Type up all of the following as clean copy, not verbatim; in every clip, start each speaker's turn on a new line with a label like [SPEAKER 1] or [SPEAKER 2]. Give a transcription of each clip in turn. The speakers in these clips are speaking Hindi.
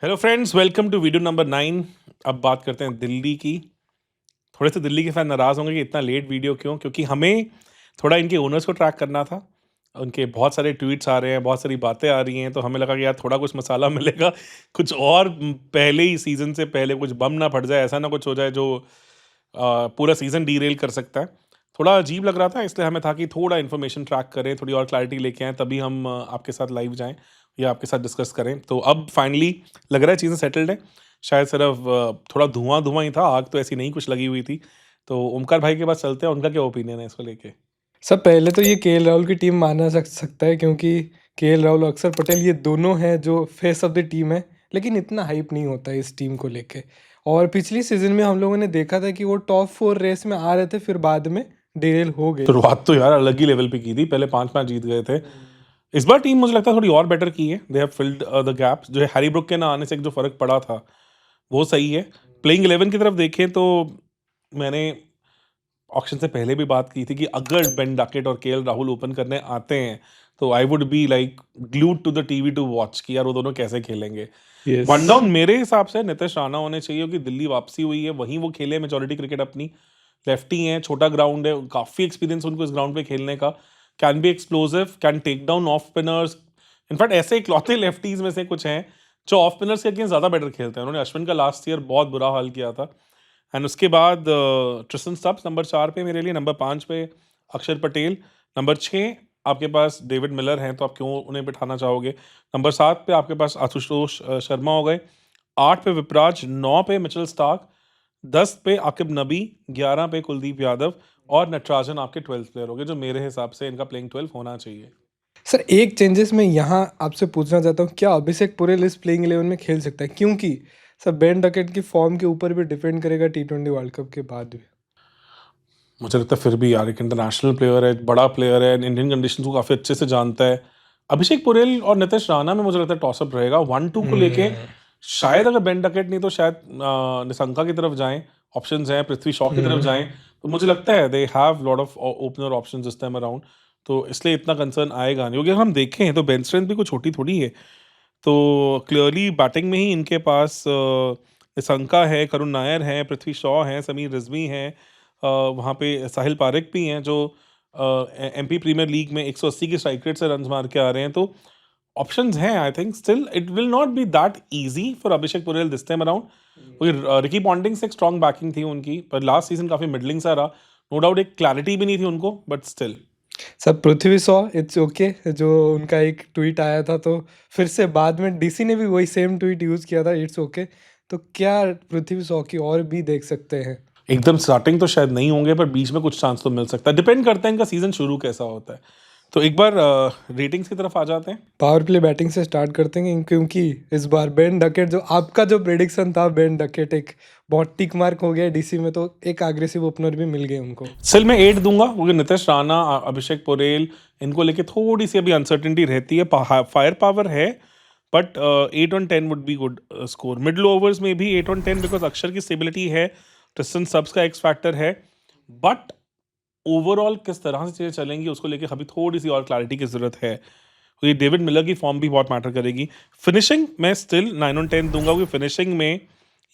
[SPEAKER 1] Hello friends, welcome to video number 9। अब बात करते हैं दिल्ली की। थोड़े से दिल्ली के फैन नाराज़ होंगे कि इतना लेट वीडियो क्यों, क्योंकि हमें थोड़ा इनके ओनर्स को ट्रैक करना था। उनके बहुत सारे ट्वीट्स आ रहे हैं, बहुत सारी बातें आ रही हैं, तो हमें लगा कि यार थोड़ा कुछ मसाला मिलेगा। कुछ और पहले ही सीज़न से पहले कुछ बम ना फट जाए, ऐसा ना कुछ हो जाए जो पूरा सीज़न डीरेल कर सकता है। थोड़ा अजीब लग रहा था, इसलिए हमें था कि थोड़ा इन्फॉर्मेशन ट्रैक करें, थोड़ी और क्लैरिटी लेके आएँ, तभी हम आपके साथ लाइव जाएँ या आपके साथ डिस्कस करें। तो अब फाइनली लग रहा है चीज़ें सेटल्ड हैं। शायद सिर्फ थोड़ा धुआँ-धुआँ ही था, आग तो ऐसी नहीं कुछ लगी हुई थी। तो ओमकार भाई के पास चलते हैं, उनका क्या ओपिनियन है इसको लेके?
[SPEAKER 2] सब पहले तो ये केएल राहुल की टीम माना सकता है, क्योंकि केएल राहुल और अक्षर पटेल ये दोनों हैं जो फेस ऑफ द टीम है। लेकिन इतना हाइप नहीं होता है इस टीम को लेके। और पिछली सीजन में हम लोगों ने देखा था कि वो टॉप 4 रेस में आ रहे थे, फिर बाद में डेरेल हो गए।
[SPEAKER 1] शुरुआत तो यार अलग ही लेवल पे की थी, पहले 5 मैच जीत गए थे। इस बार टीम मुझे लगता है थोड़ी और बेटर की है। They have filled the gaps. जो है हैरी ब्रुक के ना आने से एक जो फ़र्क पड़ा था, वो सही है। प्लेइंग 11 की तरफ देखें तो मैंने ऑक्शन से पहले भी बात की थी कि अगर बेन डकेट और केएल राहुल ओपन करने आते हैं, तो I would be like glued to the TV to watch कि यार वो दोनों कैसे खेलेंगे।
[SPEAKER 2] यस।
[SPEAKER 1] वन डाउन मेरे हिसाब से नितिश राणा होने चाहिए, क्योंकि दिल्ली वापसी हुई है, वहीं वो खेले मेजॉरिटी क्रिकेट अपनी। लेफ्टी हैं, छोटा ग्राउंड है, काफ़ी एक्सपीरियंस उनको इस ग्राउंड पे खेलने का। Can be explosive, can take down off spinners. In fact ऐसे इकलौते लेफ्टीज में से कुछ हैं जो ऑफ स्पिनर्स के अगेंस्ट ज़्यादा बेटर खेलते हैं। उन्होंने अश्विन का लास्ट ईयर बहुत बुरा हाल किया था। एंड उसके बाद ट्रिस्टन स्टब्स नंबर 4 पे मेरे लिए, नंबर 5 पे अक्षर पटेल, नंबर 6 आपके पास डेविड मिलर हैं, तो आप क्यों उन्हें बिठाना चाहोगे? नंबर 7 पे आपके पास आशुतोष शर्मा हो गए, 8 पे विपराज, 9 पे मिचेल स्टार्क, 10 पे आकिब नबी, 11 पे कुलदीप यादव और नटराजन आपके 12th प्लेयर हो गए, जो मेरे हिसाब से इनका प्लेइंग 12 होना चाहिए।
[SPEAKER 2] सर, एक चेंजेस मैं यहाँ आपसे पूछना चाहता हूँ, क्या अभिषेक पुरेल इस प्लेइंग 11 में खेल सकता है? क्योंकि सर, बेन डकेट की फॉर्म के ऊपर भी डिपेंड करेगा T20 वर्ल्ड कप के बाद भी।
[SPEAKER 1] मुझे लगता है फिर भी यार एक इंटरनेशनल प्लेयर है, एक बड़ा प्लेयर है, इंडियन कंडीशंस को काफ़ी अच्छे से जानता है। अभिषेक पुरेल और नितिश राणा में मुझे लगता है टॉसअप रहेगा 1-2 को लेके। शायद अगर बेन डकेट नहीं तो शायद निशंका की तरफ जाएं, ऑप्शंस हैं, पृथ्वी शॉ की तरफ जाएं, तो मुझे लगता है they have lot of opener options this time around. तो इसलिए इतना कंसर्न आएगा नहीं, क्योंकि अगर हम देखें तो बेंच स्ट्रेंथ भी कोई छोटी थोड़ी है। तो क्लियरली बैटिंग में ही इनके पास निशंका है, करुण नायर है, पृथ्वी शॉ हैं, समीर रिजवी हैं, वहाँ पे साहिल पारेख भी हैं जो एमपी प्रीमियर लीग में 180 की स्ट्राइक रेट से रन मार के आ रहे हैं। तो ऑप्शंस हैं। I think still it will not be that easy for Abhishek Porel this time around, क्योंकि रिकी पॉन्टिंग से एक स्ट्रॉन्ग बैकिंग थी उनकी, पर लास्ट सीजन काफ़ी मिडलिंग सा रहा। नो डाउट एक क्लैरिटी भी नहीं थी उनको, but still.
[SPEAKER 2] Sir, Prithvi Shaw it's okay, जो उनका एक ट्वीट आया था, तो फिर से बाद में डीसी ने भी वही सेम ट्वीट यूज़ किया था, इट्स ओके। तो क्या पृथ्वी शॉ की और भी देख सकते हैं?
[SPEAKER 1] एकदम स्टार्टिंग तो शायद नहीं होंगे, पर बीच में कुछ चांस तो मिल सकता है। डिपेंड करता है इनका सीजन शुरू कैसा होता है। तो एक बार रेटिंग्स की तरफ आ जाते हैं।
[SPEAKER 2] पावर प्ले बैटिंग से स्टार्ट करते हैं, क्योंकि इस बार बेन डकेट, जो आपका जो प्रेडिक्शन था, बेन डकेट एक बहुत टिक मार्क हो गया डीसी में, तो एक एग्रेसिव ओपनर भी मिल गए उनको।
[SPEAKER 1] सिल में 8 दूंगा, क्योंकि नितिश राणा, अभिषेक पुरेल, इनको लेके थोड़ी सी अभी अनसर्टेनिटी रहती है। फायर पावर है, but 8 on 10 would be good score. Middle overs में भी 8 ऑन 10, बिकॉज अक्षर की स्टेबिलिटी है, ट्रिस्टन सब्स का एक्स फैक्टर है। बट ओवरऑल किस तरह से चीज़ें चलेंगी उसको लेके अभी थोड़ी सी और क्लैरिटी की जरूरत है, क्योंकि डेविड मिलर की फॉर्म भी बहुत मैटर करेगी। फिनिशिंग मैं स्टिल 9 ऑन 10 दूंगा, क्योंकि फिनिशिंग में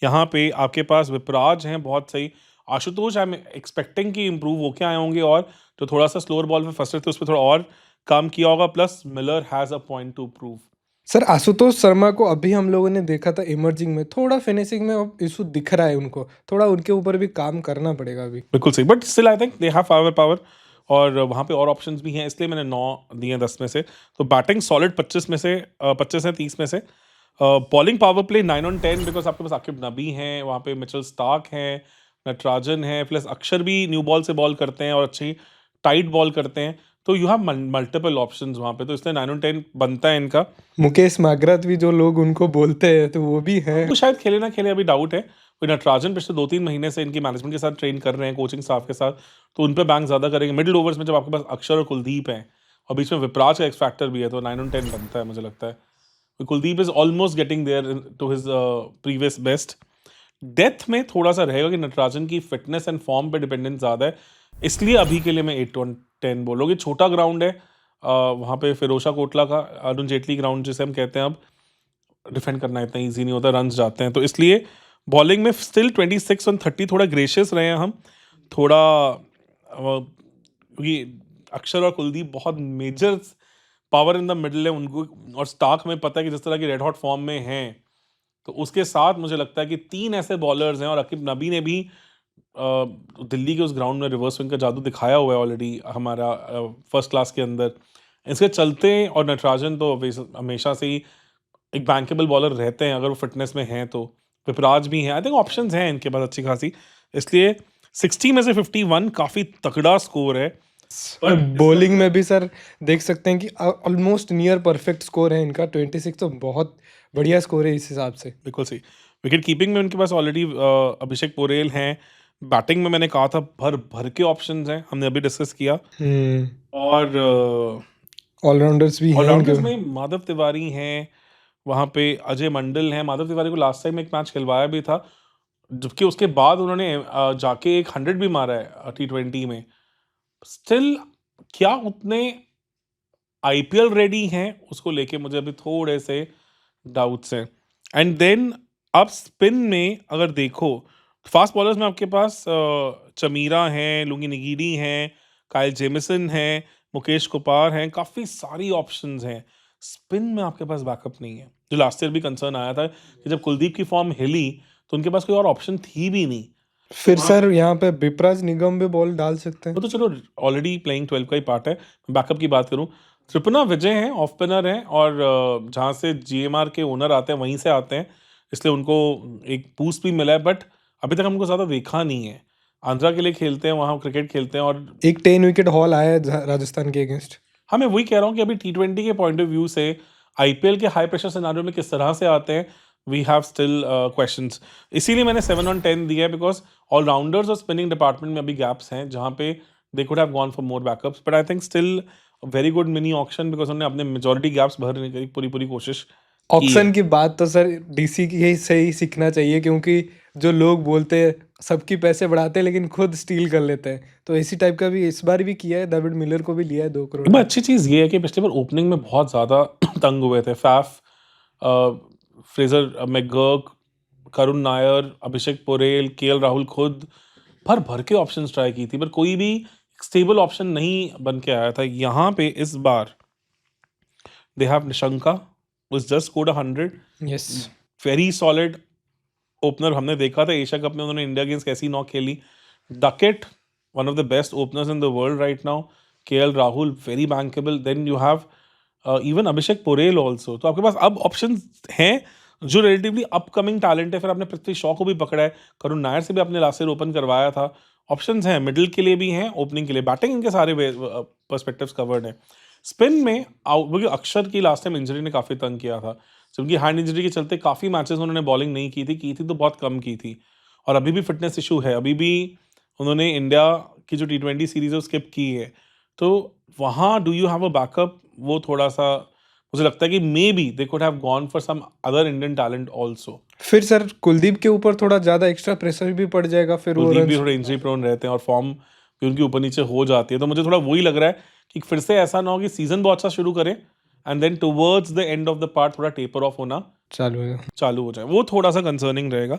[SPEAKER 1] यहाँ पे आपके पास विपराज हैं बहुत सही। आशुतोष आई एम एक्सपेक्टिंग कि इंप्रूव होके आए होंगे, और जो थोड़ा सा स्लोअर बॉल पे फंस रहे थे उस पर थोड़ा और काम किया होगा। Plus Miller has a point two prove.
[SPEAKER 2] Sir, Ashutosh Sharma को अभी हम लोगों ने देखा था इमर्जिंग में, थोड़ा फिनिशिंग में अब इशू दिख रहा है उनको, थोड़ा उनके ऊपर भी काम करना पड़ेगा अभी।
[SPEAKER 1] बिल्कुल सही, but still I think they have power power, और वहाँ पे और ऑप्शंस भी हैं, इसलिए मैंने 9 दिए 10 में से। तो बैटिंग सॉलिड 25 में से 25 है 30 में से। Bowling power play 9 on 10, because आपके पास आकिब नबी हैं, वहाँ पे मिचेल स्टार्क हैं, नटराजन है, प्लस अक्षर भी न्यू बॉल से बॉल करते हैं और अच्छी टाइट बॉल करते हैं। तो यू हैव मल्टीपल ऑप्शंस वहाँ पे, तो इसलिए 9 ऑन 10 बनता है इनका।
[SPEAKER 2] मुकेश मागरत भी जो लोग उनको बोलते हैं, तो वो भी है।
[SPEAKER 1] वो शायद खेले ना खेले अभी डाउट है। कोई नटराजन पिछले 2-3 महीने से इनकी मैनेजमेंट के साथ ट्रेन कर रहे हैं, कोचिंग स्टाफ के साथ, तो उन पे बैंक ज़्यादा करेंगे। मिडिल ओवर्स में जब आपके पास अक्षर और कुलदीप हैं और बीच में विपराज का एक्स फैक्टर भी है, तो 9 ऑन 10 बनता है मुझे लगता है। Kuldeep is almost getting there to his previous best. Death में थोड़ा सा रहेगा कि नटराजन की फिटनेस एंड फॉर्म पे डिपेंडेंस ज़्यादा है, इसलिए अभी के लिए मैं 8 ऑन 10 बोलोगे। छोटा ग्राउंड है, वहाँ पे फिरोशा कोटला का, अरुण जेटली ग्राउंड जिसे हम कहते हैं अब, डिफेंड करना इतना ईजी नहीं होता, रन्स जाते हैं, तो इसलिए बॉलिंग में स्टिल 26 और 30 थोड़ा ग्रेशियस रहे हैं हम थोड़ा, क्योंकि अक्षर और कुलदीप बहुत major power in the middle है उनको, और स्टार्क में पता है कि जिस तरह की रेड हॉट फॉर्म में हैं, तो उसके साथ मुझे लगता है कि 3 ऐसे बॉलर्स हैं, और अकीब नबी ने भी दिल्ली के उस ग्राउंड में रिवर्स स्विंग का जादू दिखाया हुआ है ऑलरेडी हमारा फर्स्ट क्लास के अंदर, इसके चलते, और नटराजन तो हमेशा से ही एक बैंकेबल बॉलर रहते हैं अगर वो फिटनेस में हैं, तो पिपराज भी हैं, आई थिंक ऑप्शंस हैं इनके पास अच्छी खासी, इसलिए 60 में से 51 काफ़ी तगड़ा स्कोर है।
[SPEAKER 2] बॉलिंग में भी सर देख सकते हैं कि ऑलमोस्ट नियर परफेक्ट स्कोर है इनका 26, तो बहुत बढ़िया स्कोर है इस हिसाब से।
[SPEAKER 1] बिल्कुल सही। विकेट कीपिंग में उनके पास ऑलरेडी अभिषेक पोरेल हैं, बैटिंग में मैंने कहा था भर भर के ऑप्शंस हैं, हमने अभी डिस्कस किया, और
[SPEAKER 2] ऑलराउंडर्स भी हैं
[SPEAKER 1] ऑलराउंडर्स
[SPEAKER 2] इनके।
[SPEAKER 1] में माधव तिवारी हैं, वहाँ पे अजय मंडल हैं, माधव तिवारी को लास्ट टाइम एक मैच खिलवाया भी था, जबकि उसके बाद उन्होंने जाके एक 100 भी मारा है T20 में, स्टिल क्या उतने आईपीएल रेडी हैं उसको लेके मुझे अभी थोड़े से डाउट्स हैं। एंड देन अब स्पिन में अगर देखो, फास्ट बॉलर्स में आपके पास चमीरा हैं, लुंगी निगीरी हैं, काइल जेमिसन हैं, मुकेश कुपार हैं, काफ़ी सारी ऑप्शंस हैं। स्पिन में आपके पास बैकअप नहीं है, जो लास्ट ईयर भी कंसर्न आया था कि जब कुलदीप की फॉर्म हिली तो उनके पास कोई और ऑप्शन थी भी नहीं।
[SPEAKER 2] फिर सर यहाँ पे बिपराज निगम भी बॉल डाल सकते हैं।
[SPEAKER 1] वो तो चलो ऑलरेडी प्लेइंग 12 का ही पार्ट है। बैकअप की बात करूं, त्रिपुना विजय हैं, ऑफ स्पिनर हैं, और जहां से जीएमआर के ओनर आते हैं वहीं से आते हैं, इसलिए उनको एक बूस्ट भी मिला है, बट अभी तक हमको ज़्यादा देखा नहीं है। आंध्रा के लिए खेलते हैं, वहाँ क्रिकेट खेलते हैं, और
[SPEAKER 2] एक 10 विकेट हॉल आया है राजस्थान के अगेंस्ट।
[SPEAKER 1] हाँ मैं वही कह रहा हूँ कि अभी T20 के पॉइंट ऑफ व्यू से आईपीएल के हाई प्रेशर सिनारियो में किस तरह से आते हैं, वी हैव स्टिल क्वेश्चंस, इसीलिए मैंने 7 on 10 दिया है, बिकॉज ऑलराउंडर्स और स्पिनिंग डिपार्टमेंट में अभी गैप्स हैं जहाँ पे दे could have gone for more backups, but I think still very good mini auction, because उन्होंने अपने मेजोरिटी गैप्स भरने की पूरी कोशिश की है।
[SPEAKER 2] ऑक्शन की बात तो सर डीसी की ही से ही सीखना चाहिए, क्योंकि जो लोग बोलते हैं सबकी पैसे बढ़ाते हैं लेकिन खुद स्टील कर लेते हैं, तो इसी टाइप का भी इस बार भी किया है। डेविड मिलर को भी लिया है 2 करोड़
[SPEAKER 1] एक बार अच्छी चीज़ ये है कि पिछले बार ओपनिंग में बहुत ज़्यादा तंग हुए थे, Faf, Fraser McGurk, Karun Nair, अभिषेक पोरेल, केएल राहुल खुद भर भर के ऑप्शंस ट्राई की थी, पर कोई भी स्टेबल ऑप्शन नहीं बन के आया था। यहाँ पे इस बार they have Nissanka was just scored 100,
[SPEAKER 2] yes.
[SPEAKER 1] Very solid opener, हमने देखा था एशिया कप में उन्होंने इंडिया अगेंस्ट कैसी नॉक खेली। Duckett one of the best openers in the world right now, KL Rahul very bankable, then you have even Abhishek Porel also, तो आपके पास अब ऑप्शन हैं जो रिलेटिवली अपकमिंग टैलेंट है। फिर आपने पृथ्वी शॉ को भी पकड़ा है, करुण नायर से भी आपने लास्ट ईयर ओपन करवाया था, ऑप्शंस हैं, मिडिल के लिए भी हैं, ओपनिंग के लिए, बैटिंग इनके सारे पर्सपेक्टिव्स कवर्ड हैं। स्पिन में क्योंकि अक्षर की लास्ट टाइम इंजरी ने काफ़ी तंग किया था, जबकि हैंड इंजरी के चलते काफ़ी मैचेस उन्होंने बॉलिंग नहीं की थी तो बहुत कम की थी, और अभी भी फिटनेस इशू है, अभी भी उन्होंने इंडिया की जो T20 सीरीज है स्किप की है, तो वहाँ do you have a backup, वो थोड़ा सा मुझे लगता है कि maybe they could have gone for some other Indian talent also.
[SPEAKER 2] फिर सर कुलदीप के ऊपर थोड़ा ज़्यादा एक्स्ट्रा प्रेशर भी पड़ जाएगा, फिर वो
[SPEAKER 1] कुलदीप भी थोड़े इंजरी प्रोन रहते हैं और फॉर्म भी उनकी ऊपर नीचे हो जाती है, तो मुझे थोड़ा वही लग रहा है कि फिर से ऐसा ना हो कि सीजन बहुत अच्छा शुरू करें and then towards the end of the part थोड़ा टेपर ऑफ होना चालू हो जाए, वो थोड़ा सा कंसर्निंग रहेगा।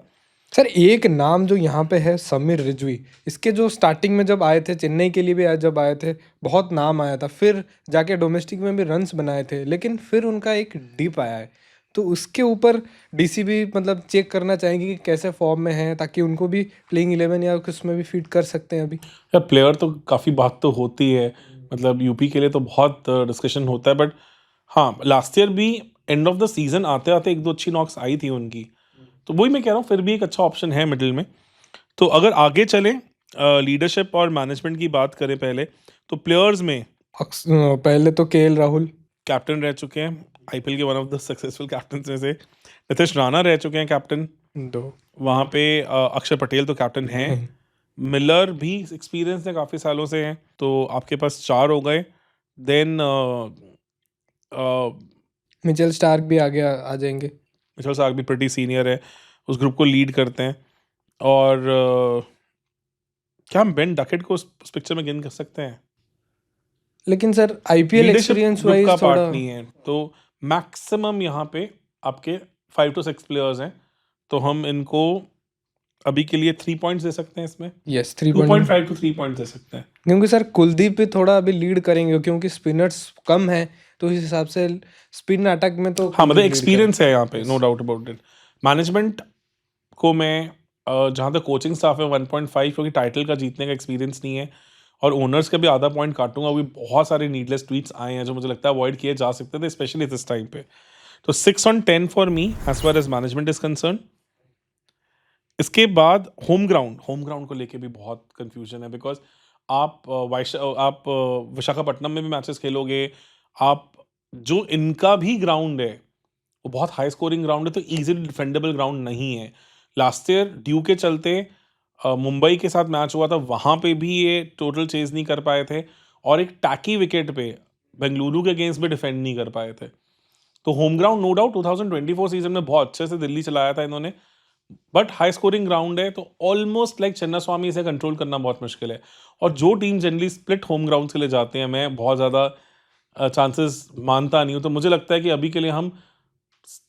[SPEAKER 2] सर एक नाम जो यहाँ पे है समीर रिजवी, इसके जो स्टार्टिंग में जब आए थे चेन्नई के लिए भी जब आए थे बहुत नाम आया था, फिर जाके डोमेस्टिक में भी रन्स बनाए थे, लेकिन फिर उनका एक डिप आया है, तो उसके ऊपर डीसी भी मतलब चेक करना चाहेंगे कि कैसे फॉर्म में है, ताकि उनको भी प्लेइंग 11 या उसमें भी फिट कर सकते हैं अभी।
[SPEAKER 1] यार प्लेयर तो काफ़ी बात तो होती है, मतलब यूपी के लिए तो बहुत डिस्कशन होता है, बट हाँ लास्ट ईयर भी एंड ऑफ द सीजन आते आते एक दो अच्छी नॉक्स आई थी उनकी, तो वही मैं कह रहा हूँ फिर भी एक अच्छा ऑप्शन है मिडिल में। तो अगर आगे चलें लीडरशिप और मैनेजमेंट की बात करें पहले, तो प्लेयर्स में
[SPEAKER 2] पहले तो केएल राहुल
[SPEAKER 1] कैप्टन रह चुके हैं, आईपीएल के one of the successful captain में से नितीश राणा रह चुके हैं कैप्टन
[SPEAKER 2] 2,
[SPEAKER 1] वहाँ पे अक्षर पटेल तो कैप्टन हैं, मिलर भी एक्सपीरियंस है काफ़ी सालों से हैं, तो आपके पास 4 हो गए। देन
[SPEAKER 2] मिचेल स्टार्क भी आगे आ जाएंगे।
[SPEAKER 1] मिचेल स्टार्क भी प्रीटी सीनियर है, उस ग्रुप को लीड करते हैं, और क्या हम बेन डकेट को उस पिक्चर में गिन कर सकते हैं?
[SPEAKER 2] लेकिन sir IPL
[SPEAKER 1] leadership
[SPEAKER 2] experience
[SPEAKER 1] group
[SPEAKER 2] wise
[SPEAKER 1] का
[SPEAKER 2] थोड़ा
[SPEAKER 1] पार्ट नहीं है, तो मैक्सिमम यहाँ पे आपके 5 to 6 प्लेयर्स हैं, तो हम इनको अभी के लिए 3 पॉइंट्स दे सकते हैं इसमें,
[SPEAKER 2] यस 3
[SPEAKER 1] 2.5 to 3 पॉइंट्स दे सकते हैं।
[SPEAKER 2] क्योंकि सर कुलदीप भी थोड़ा अभी लीड करेंगे क्योंकि स्पिनर्स कम है, तो इस हिसाब से स्पिन अटैक में तो
[SPEAKER 1] हाँ, मतलब
[SPEAKER 2] कुलदीप lead
[SPEAKER 1] एक्सपीरियंस है यहाँ पे,
[SPEAKER 2] Yes.
[SPEAKER 1] No doubt about it. Management को मैं जहाँ तक कोचिंग स्टाफ है 1.5, क्योंकि टाइटल का जीतने का एक्सपीरियंस नहीं है, और ओनर्स का भी आधा पॉइंट काटूंगा। अभी बहुत सारे नीडलेस ट्वीट्स आए हैं जो मुझे लगता है अवॉइड किए जा सकते थे, स्पेशली दिस टाइम पे। तो 6 on 10 for me as far as management is concern. इसके बाद होम ग्राउंड को लेके भी बहुत कंफ्यूजन है, बिकॉज आप विशाखापट्टनम में भी मैचेस खेलोगे, आप जो इनका भी ग्राउंड है वो बहुत हाई स्कोरिंग ग्राउंड है, तो इजीली डिफेंडेबल ग्राउंड नहीं है। लास्ट ईयर ड्यू के चलते मुंबई के साथ मैच हुआ था, वहाँ पे भी ये टोटल चेज नहीं कर पाए थे, और एक टैकी विकेट पे बेंगलुरु के अगेंस्ट भी डिफेंड नहीं कर पाए थे। तो home ground no doubt 2024 season में बहुत अच्छे से दिल्ली चलाया था इन्होंने, बट हाई स्कोरिंग ग्राउंड है, तो ऑलमोस्ट लाइक चन्ना स्वामी इसे कंट्रोल करना बहुत मुश्किल है। और जो team generally split home ground के लिए जाते हैं, मैं बहुत ज़्यादा चांसेस मानता नहीं हूँ। तो मुझे लगता है कि अभी के लिए हम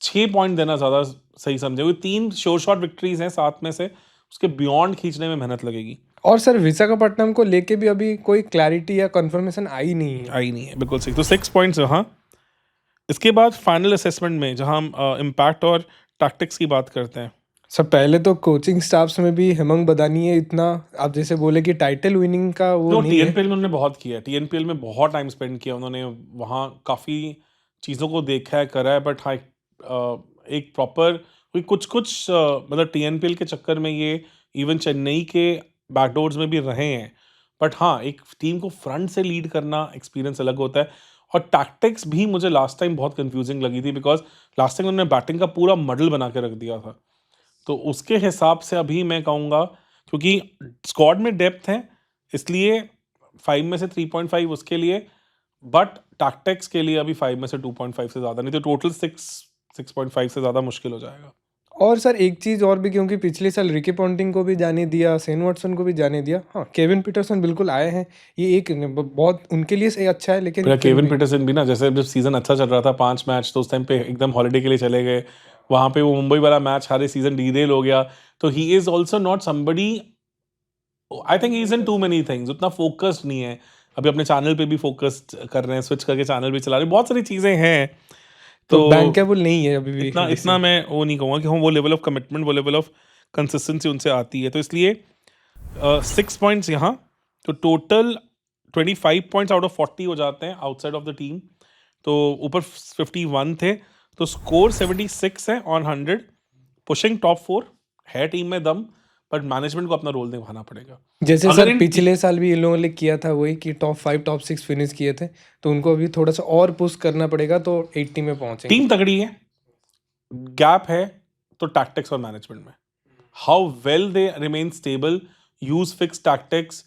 [SPEAKER 1] 6 पॉइंट देना ज़्यादा सही समझे। 3 श्योर शॉट विक्ट्रीज हैं 7 में से, उसके बियॉन्ड खींचने में मेहनत लगेगी।
[SPEAKER 2] और सर विशाखापट्टनम को लेके भी अभी कोई क्लैरिटी या कंफर्मेशन आई नहीं है।
[SPEAKER 1] बिल्कुल सही। तो 6 पॉइंट्स हाँ। इसके बाद फाइनल असेसमेंट में जहाँ हम इम्पैक्ट और टैक्टिक्स की बात करते हैं,
[SPEAKER 2] सर पहले तो कोचिंग स्टाफ्स में भी हेमंग बदानी है, इतना आप जैसे बोले कि टाइटल विनिंग का वो
[SPEAKER 1] तो
[SPEAKER 2] नहीं है।
[SPEAKER 1] टीएनपीएल में उन्होंने बहुत किया है, टीएनपीएल में बहुत टाइम स्पेंड किया उन्होंने, वहाँ काफ़ी चीज़ों को देखा है, करा है। बट हाँ, एक प्रॉपर कुछ मतलब टीएनपीएल के चक्कर में ये इवन चेन्नई के बैकडोर्स में भी रहे हैं। बट हाँ, एक टीम को फ्रंट से लीड करना एक्सपीरियंस अलग होता है। और टैक्टिक्स भी मुझे लास्ट टाइम बहुत कंफ्यूजिंग लगी थी, बिकॉज लास्ट टाइम उन्होंने बैटिंग का पूरा मॉडल बना के रख दिया था। तो उसके हिसाब से अभी मैं कहूँगा, क्योंकि स्क्वाड में डेप्थ है, इसलिए 5 में से 3.5 उसके लिए, बट टैक्टिक्स के लिए अभी 5 में से 2.5 से ज़्यादा नहीं, तो टोटल 6.5 से ज़्यादा मुश्किल हो जाएगा।
[SPEAKER 2] और सर एक चीज़ और भी, क्योंकि पिछले साल रिकी पॉन्टिंग को भी जाने दिया, शेन वॉटसन को भी जाने दिया। हाँ, केविन पीटरसन बिल्कुल आए हैं, ये एक बहुत उनके लिए सही अच्छा है, लेकिन
[SPEAKER 1] फिर केविन पीटरसन भी ना, जैसे जब सीजन अच्छा चल रहा था 5 मैच, तो उस टाइम पे एकदम हॉलीडे के लिए चले गए, वहाँ पे वो मुंबई वाला मैच हारे, सीजन डीरेल हो गया। तो he is also not somebody, I think he is in too many things, उतना फोकस्ड नहीं है। अभी अपने चैनल पे भी फोकस्ड कर रहे हैं, स्विच करके चैनल भी चला रहे हैं, बहुत सारी चीज़ें हैं।
[SPEAKER 2] तो बैंकेबल नहीं है अभी भी
[SPEAKER 1] इतना मैं वो नहीं कहूँगा कि हम वो लेवल ऑफ कमिटमेंट, वो लेवल ऑफ कंसिस्टेंसी उनसे आती है। तो इसलिए 6 पॉइंट्स यहाँ, तो टोटल 25 पॉइंट्स आउट ऑफ 40 हो जाते हैं आउटसाइड ऑफ द टीम। तो ऊपर 51 थे, तो स्कोर 76 है ऑन 100, पुशिंग टॉप 4 है टीम में दम, बट मैनेजमेंट को अपना रोल निभाना पड़ेगा।
[SPEAKER 2] जैसे सर पिछले साल भी इन लोगों ने किया था वही कि टॉप 5 टॉप 6 फिनिश किए थे, तो उनको अभी थोड़ा सा और पुश करना पड़ेगा, तो 80 में पहुंचेंगे।
[SPEAKER 1] टीम तगड़ी है, गैप है तो टैक्टिक्स और मैनेजमेंट में, how well they remain stable, use fix tactics,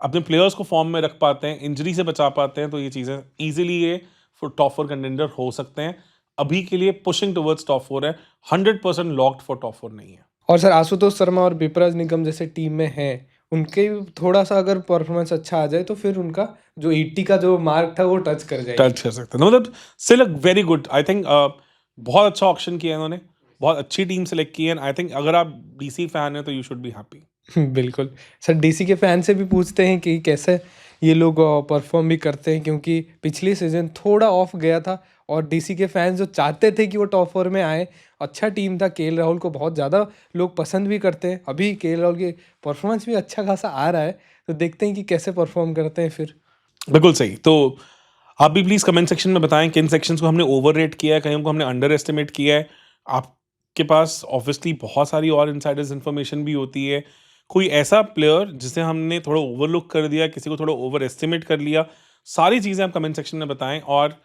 [SPEAKER 1] अपने प्लेयर्स को फॉर्म में रख पाते हैं, इंजरी से बचा पाते हैं, तो ये चीज़ें इजीली ये टॉप 4 कंटेंडर हो सकते हैं। अभी के लिए पुशिंग टुवर्ड्स टॉप 4 है, 100% लॉक्ड फॉर टॉप 4 नहीं है।
[SPEAKER 2] और सर आशुतोष शर्मा और विपराज निगम जैसे टीम में हैं, उनके थोड़ा सा अगर परफॉर्मेंस अच्छा आ जाए तो फिर उनका जो 80 का जो मार्क था वो टच कर
[SPEAKER 1] सकते हैं। मतलब still a very good, I think बहुत अच्छा ऑप्शन किया इन्होंने, बहुत अच्छी टीम सेलेक्ट की है। आई थिंक अगर आप डीसी फैन है तो यू शुड बी हैप्पी।
[SPEAKER 2] बिल्कुल सर, डीसी के फैन से भी पूछते हैं कि कैसे ये लोग परफॉर्म भी करते हैं, क्योंकि पिछली सीजन थोड़ा ऑफ गया था और डीसी के फैंस जो चाहते थे कि वो टॉप 4 में आए, अच्छा टीम था, केएल राहुल को बहुत ज़्यादा लोग पसंद भी करते हैं, अभी केएल राहुल की परफॉर्मेंस भी अच्छा खासा आ रहा है, तो देखते हैं कि कैसे परफॉर्म करते हैं फिर।
[SPEAKER 1] बिल्कुल सही। तो आप भी प्लीज़ कमेंट सेक्शन में बताएं किन सेक्शंस को हमने ओवर रेट किया है, कहीं को हमने अंडर एस्टिमेट किया है। आपके पास ऑब्वियसली बहुत सारी और इनसाइडर्स इन्फॉर्मेशन भी होती है, कोई ऐसा प्लेयर जिसे हमने थोड़ा ओवरलुक कर दिया, किसी को थोड़ा ओवर एस्टिमेट कर लिया, सारी चीज़ें आप कमेंट सेक्शन में बताएं। और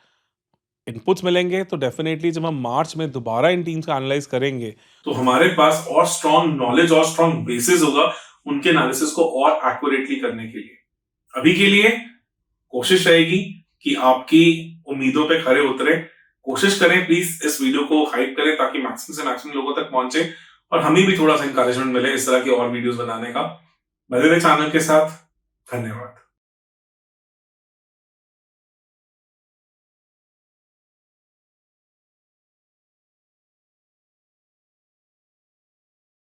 [SPEAKER 1] इनपुट्स मिलेंगे तो डेफिनेटली जब हम मार्च में दोबारा इन टीम्स का एनालाइज करेंगे तो हमारे पास और स्ट्रॉन्ग नॉलेज और स्ट्रॉन्ग बेसिस होगा उनके एनालिसिस को और एक्यूरेटली करने के लिए। अभी के लिए कोशिश रहेगी कि आपकी उम्मीदों पे खरे उतरे। कोशिश करें प्लीज इस वीडियो को हाइप करें ताकि मैक्सिमम से मैक्सिमम लोगों तक पहुंचे और हमें भी थोड़ा सा इंकरेजमेंट मिले इस तरह की और वीडियोस बनाने का। बने रहे चैनल के साथ। धन्यवाद।